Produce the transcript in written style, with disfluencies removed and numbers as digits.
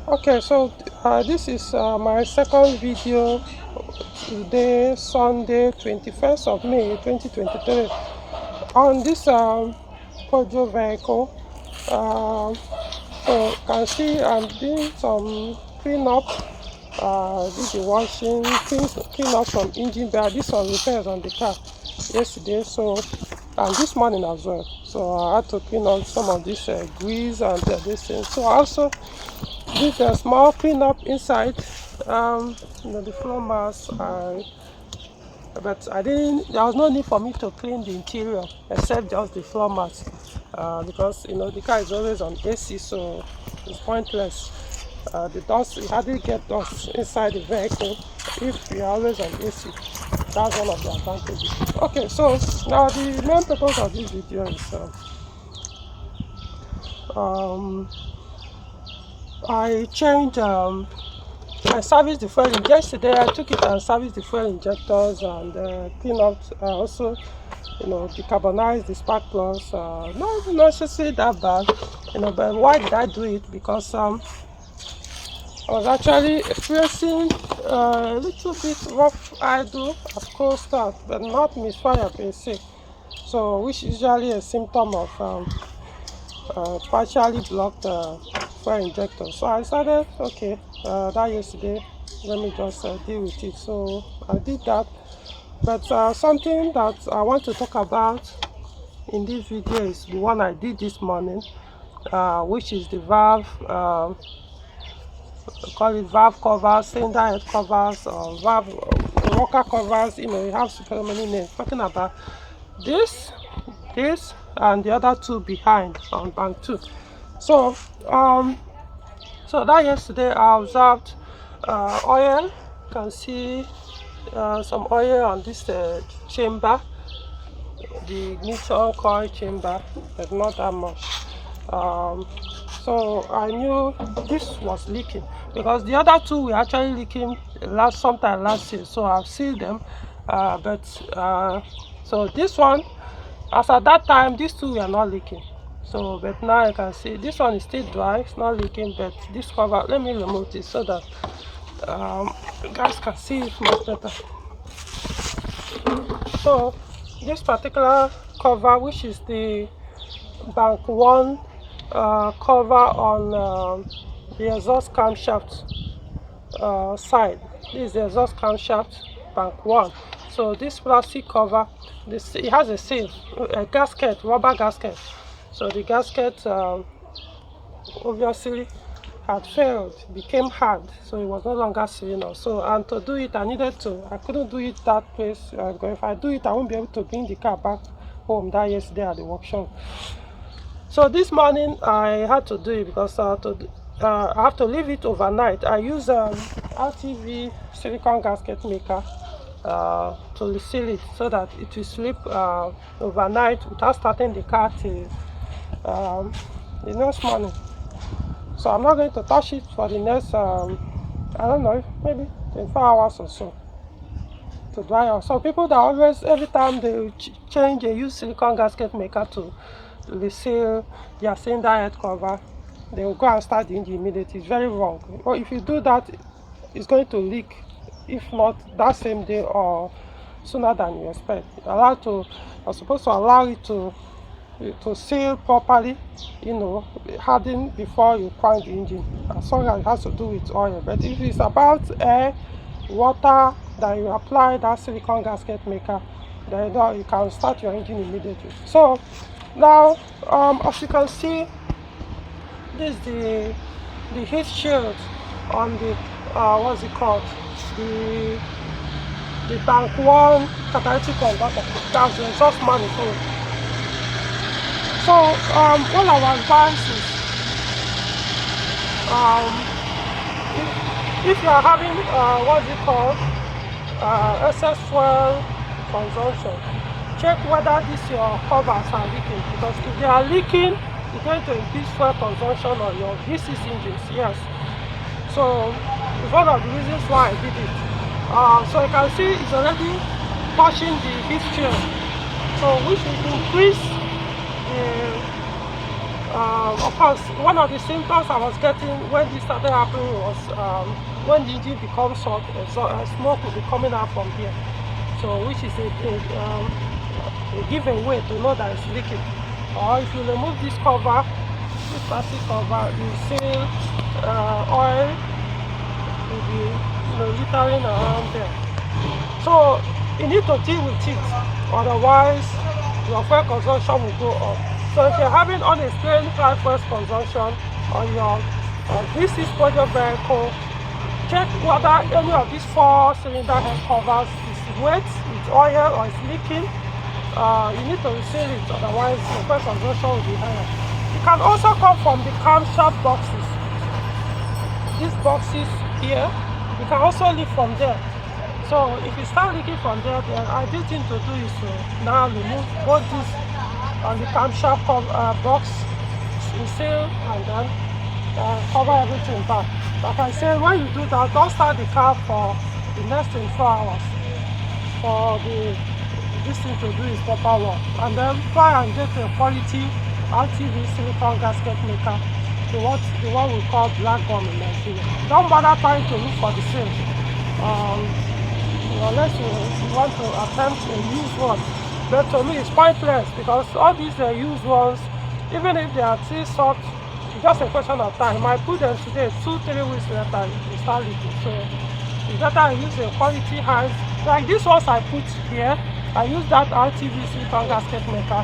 Okay, so this is my second video today, Sunday, 21st of May 2023, on this Peugeot vehicle. So you can see I'm doing some cleanup, did the washing, clean up some engine bay. I did some repairs on the car yesterday, so and this morning as well. So I had to clean up some of this grease and this thing. So I also did a small cleanup inside, the floor mats. But I didn't. There was no need for me to clean the interior except just the floor mats, because the car is always on AC, so it's pointless. The dust, you hardly get dust inside the vehicle if you're always on AC. That's one of the advantages. Okay, so now the main purpose of this video is I changed. I serviced the fuel injector yesterday. I took it and serviced the fuel injectors and clean up, also, decarbonize the spark plugs. Not necessarily that bad, but why did I do it? Because I was actually experiencing a little bit rough idle at cold start, but not misfire per se. So, which is usually a symptom of partially blocked fuel injector. So I decided, okay, that yesterday, let me just deal with it. So I did that. But something that I want to talk about in this video is the one I did this morning, which is the valve, call it valve covers, cylinder head covers, or valve rocker covers. You have so many names. Talking about this, and the other two behind on bank 2. So so that yesterday I observed oil. You can see some oil on this chamber, the ignition coil chamber, but not that much. So I knew this was leaking because the other two were actually leaking sometime last year. So I've sealed them, so this one, as at that time, these two were not leaking. So, but now you can see this one is still dry, it's not leaking, but this cover, let me remove this so that you guys can see it much better. So, this particular cover, which is the bank 1 cover on the exhaust camshaft side. This is the exhaust camshaft, bank 1. So this plastic cover, it has a seal, a gasket, rubber gasket. So the gasket obviously had failed, became hard, so it was no longer sealing up. So, and to do it, I couldn't do it that place. If I do it, I won't be able to bring the car back home that yesterday at the workshop. So this morning I had to do it because I have to leave it overnight. I use RTV silicone gasket maker to seal it so that it will sleep overnight without starting the car till the next morning. So I'm not going to touch it for the next I don't know, maybe 24 hours or so to dry out. So people that always, every time they change, they use silicone gasket maker to reseal their cylinder head cover, they will go and start the engine immediately. It's very wrong. Well, if you do that, it's going to leak, if not that same day or sooner than you expect. You're supposed to allow it to seal properly, harden before you crank the engine, as long as it has to do with oil. But if it's about air, water, that you apply that silicone gasket maker, then you can start your engine immediately. So now, as you can see, this is the heat shield on the what's it called, the bank 1 catalytic converter. That's the exhaust manifold. So what I would advise is, if you are having what's it called, excess fuel consumption, check whether your covers are leaking, because if they are leaking, it's going to increase fuel consumption on your V6 engines. Yes. So it's one of the reasons why I did it. So you can see it's already touching the heat shield, so which will increase Of course, one of the symptoms I was getting when this started happening was when the engine becomes hot, smoke will be coming out from here. So, which is a giveaway to know that it's leaking. Or if you remove this cover, this plastic cover, you see oil will be littering around there. So you need to deal with it, otherwise your fuel consumption will go up. So if you're having unexplained high fuel consumption on your this is Peugeot vehicle, check whether any of these 4-cylinder head covers is wet with oil or is leaking. You need to reseal it, otherwise your fuel consumption will be higher. It can also come from the camshaft boxes. These boxes here, you can also leak from there. So if you start leaking from there, the ideal thing to do is to now remove both this and the camshaft box, reseal, and then cover everything back. Like I said, when you do that, don't start the car for the next 24 hours for this thing to do its proper work. And then try and get a quality RTV silicone gasket maker, the one we call black gum in Nigeria. Don't bother trying to look for the same. Unless you want to attempt a used one. But to me it's pointless, because all these used ones, even if they are still soft, it's just a question of time. I put them today, 2-3 weeks later they start leaking. So it's better I use a quality high, like these ones I put here. I use that RTV silicone gasket maker.